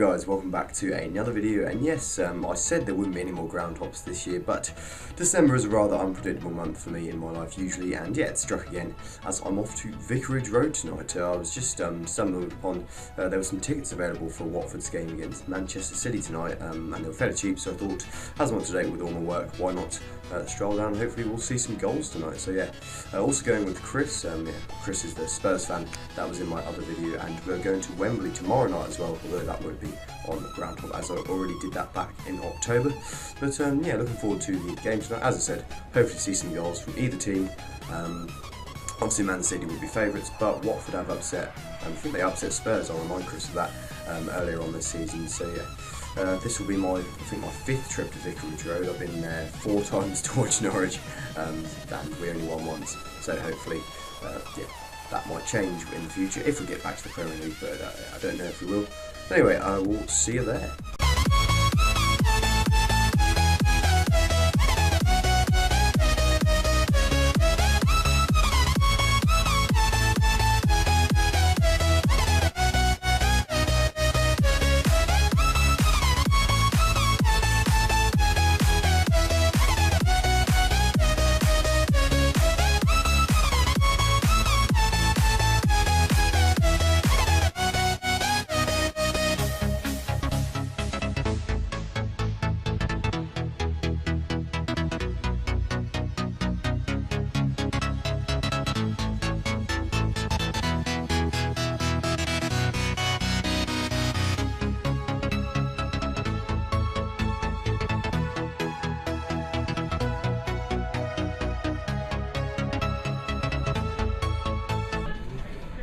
guys, welcome back to another video, and yes, I said there wouldn't be any more groundhops this year, but December is a rather unpredictable month for me in my life usually, and yeah, it struck again as I'm off to Vicarage Road tonight. I was just stumbled upon, there were some tickets available for Watford's game against Manchester City tonight, and they were fairly cheap, so I thought, as I'm up to date with all my work, why not stroll down and hopefully we'll see some goals tonight. So yeah, also going with Kris. Kris is the Spurs fan that was in my other video, and we're going to Wembley tomorrow night as well, although that won't be on GROUNDHOP as I already did that back in October. But yeah, looking forward to the game tonight. As I said, hopefully see some goals from either team. Obviously Man City would be favourites, but Watford have upset, I think they upset Spurs, I'll remind Kris of that, earlier on this season. So yeah, this will be my, I think, my 5th trip to Vicarage Road. I've been there 4 times to watch Norwich, and we only won once, so hopefully yeah, that might change in the future if we get back to the Premier League, but I don't know if we will. But anyway, I will see you there.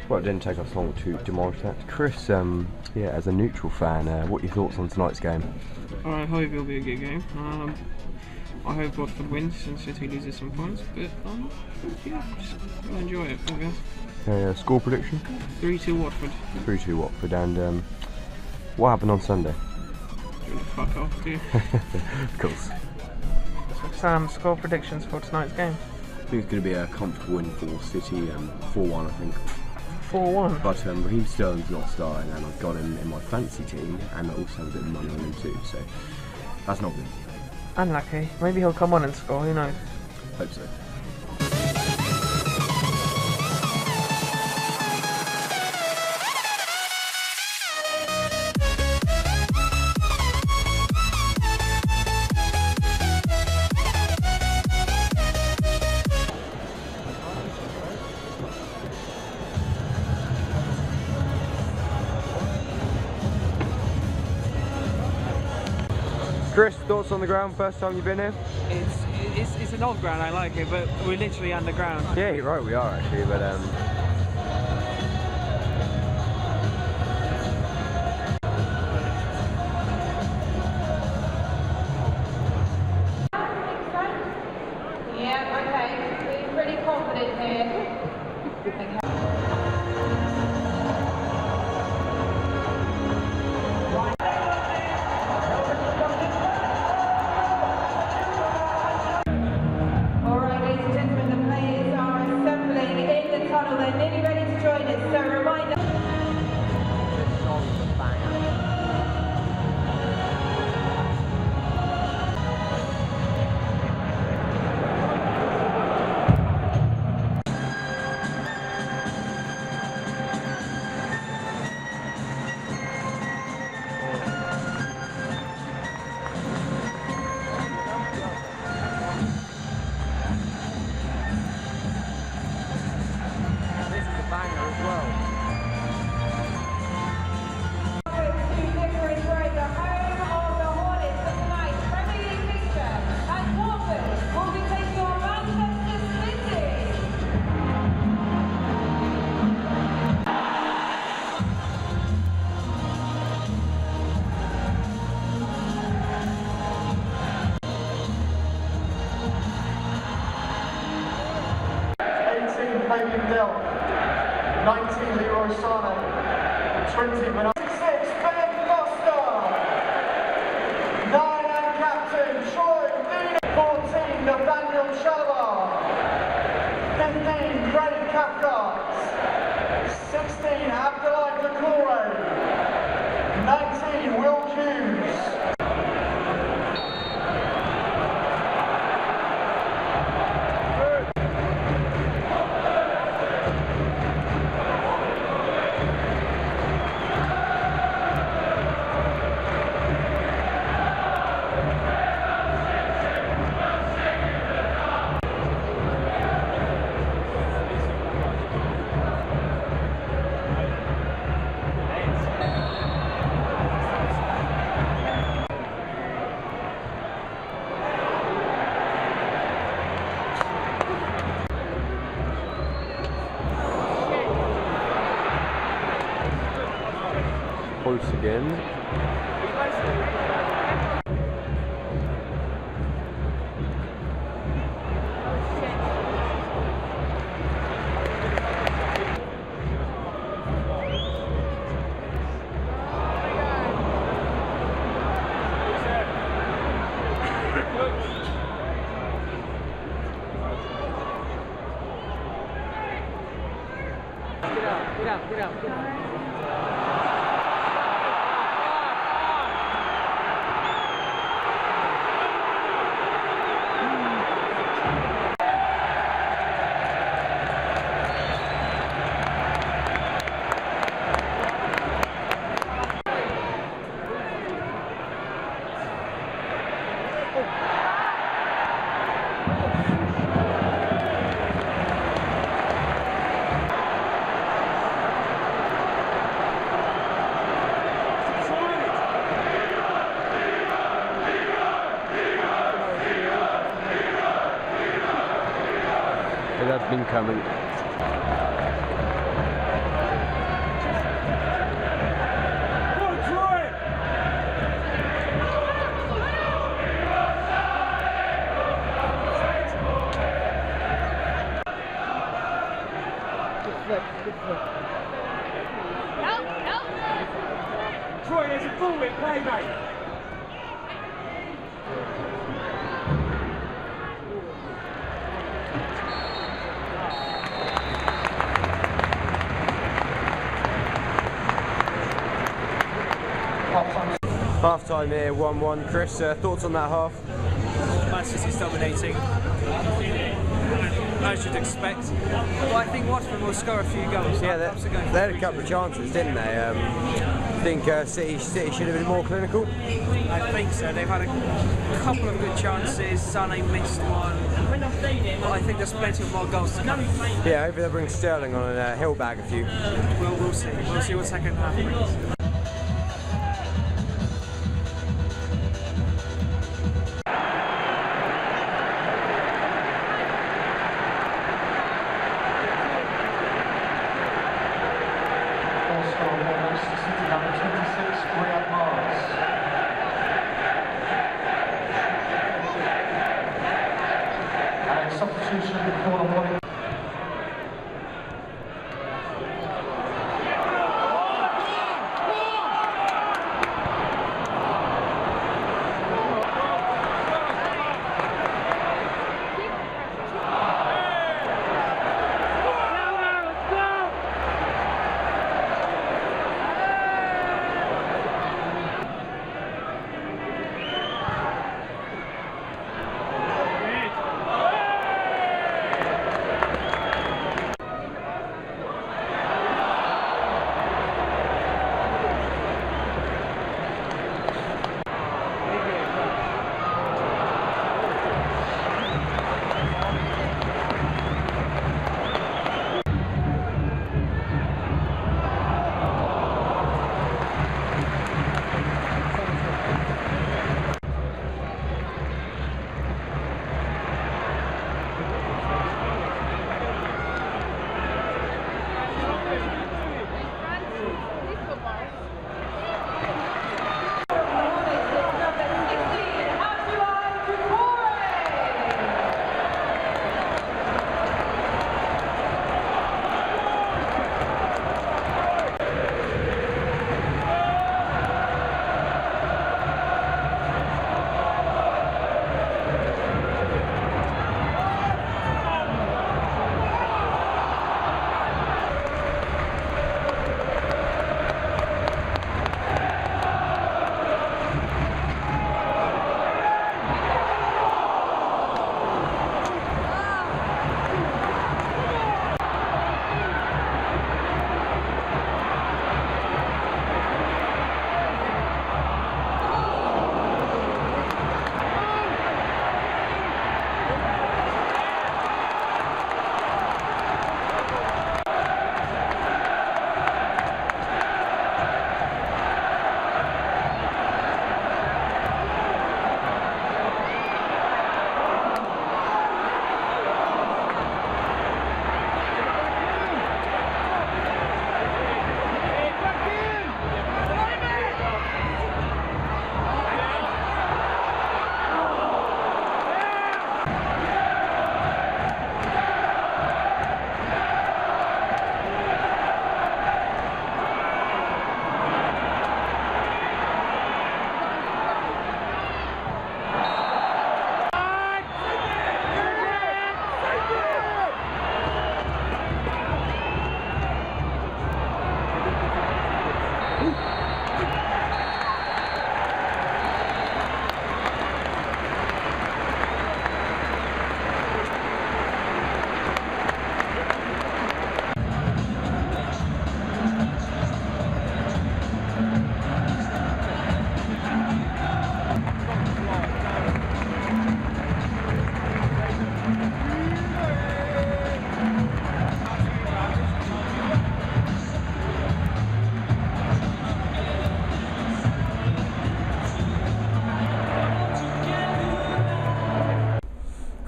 Well, it didn't take us long to demolish that. Kris, yeah, as a neutral fan, what are your thoughts on tonight's game? I hope it'll be a good game. I hope Watford wins and City loses some points, but yeah, just enjoy it, I guess. Score prediction? 3-2 Watford. 3-2 Watford, and what happened on Sunday? Fuck off, dude. Of course. Sam, score predictions for tonight's game? I think it's going to be a comfortable win for City, 4-1 I think. 4-1. But Raheem Sterling's not starting, and I've got him in my fantasy team, and I also have a bit of money on him too, so that's not good. Unlucky. Maybe he'll come on and score, who knows? Hope so. Kris, thoughts on the ground, first time you've been here? It's an old ground, I like it, but we're literally underground. Yeah, you're right, we are actually, but yeah, okay, we're pretty confident here. Okay. They're nearly ready to join us, so a reminder. This song's a banger. Nil, 19 Leroy Sané, 20 Manal, 6 Ben Foster, 9 and captain Troy Lina, 14 Nathaniel Challah, 15 Craig Cathcart, 16 Abdoulaye Doucouré, 19 again. Get out. That's been coming. Troy, there's a ball in play, mate. Half time here, 1-1. Kris, thoughts on that half? Man City's dominating, as you'd expect. But I think Watford will score a few goals. Yeah, they had a couple of chances, didn't they? I think City should have been more clinical. I think so. They've had a couple of good chances. Sané missed one. But I think there's plenty of more goals to come. Yeah, hopefully they'll bring Sterling on and he'll bag a few. We'll see. We'll see what second half brings. Substitution before the morning.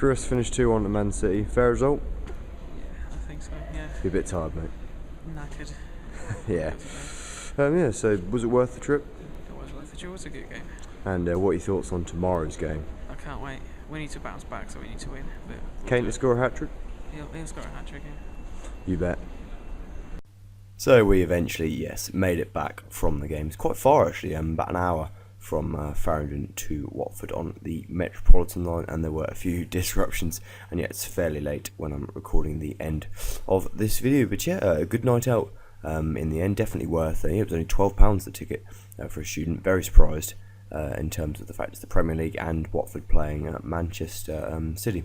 Kris finished 2-1 at Man City. Fair result? Yeah, I think so, yeah. You're a bit tired, mate. Knackered. Yeah. Yeah, so was it worth the trip? It was worth it. It was a good game. And what are your thoughts on tomorrow's game? I can't wait. We need to bounce back, so we need to win. But Kane to score a hat-trick? he'll score a hat-trick, yeah. You bet. So we eventually, yes, made it back from the game. It's quite far actually, about an hour from Farringdon to Watford on the Metropolitan line, and there were a few disruptions, and yet it's fairly late when I'm recording the end of this video. But yeah, a good night out in the end, definitely worth it. It was only £12 the ticket for a student. Very surprised in terms of the fact it's the Premier League and Watford playing Manchester City.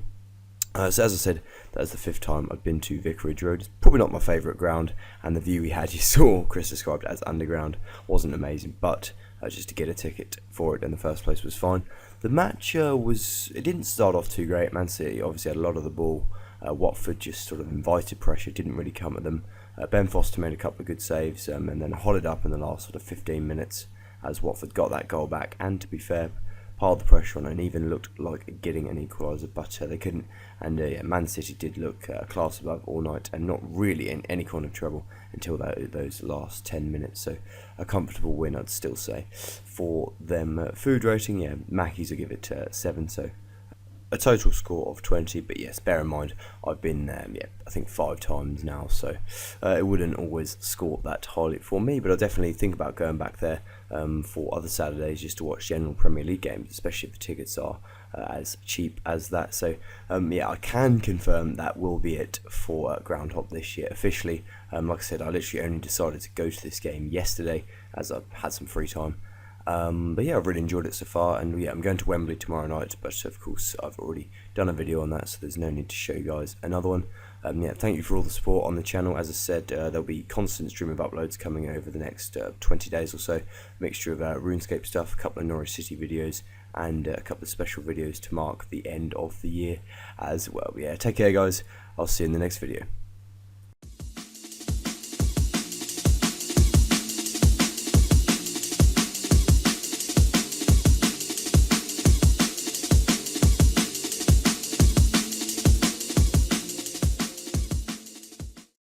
So as I said, that's the 5th time I've been to Vicarage Road. It's probably not my favourite ground, and the view we had, you saw, Kris described as underground, wasn't amazing, but just to get a ticket for it in the first place was fine. The match it didn't start off too great. Man City obviously had a lot of the ball. Watford just sort of invited pressure, didn't really come at them. Ben Foster made a couple of good saves and then hollowed up in the last sort of 15 minutes as Watford got that goal back, and to be fair, piled the pressure on and even looked like getting an equaliser, but they couldn't. And yeah, Man City did look a class above all night and not really in any kind of trouble until those last 10 minutes. So a comfortable win, I'd still say, for them. Food rating, yeah, Mackey's will give it 7, so a total score of 20. But yes, bear in mind I've been there, I think 5 times now, so it wouldn't always score that highly for me, but I definitely think about going back there for other Saturdays just to watch general Premier League games, especially if the tickets are as cheap as that. So yeah, I can confirm that will be it for GROUNDHOP this year officially. Like I said, I literally only decided to go to this game yesterday as I've had some free time. But yeah, I've really enjoyed it so far, and yeah, I'm going to Wembley tomorrow night, but of course I've already done a video on that, so there's no need to show you guys another one. Yeah, thank you for all the support on the channel. As I said, there'll be constant stream of uploads coming over the next 20 days or so, mixture of RuneScape stuff, a couple of Norwich City videos, and a couple of special videos to mark the end of the year as well. Yeah, take care guys, I'll see you in the next video.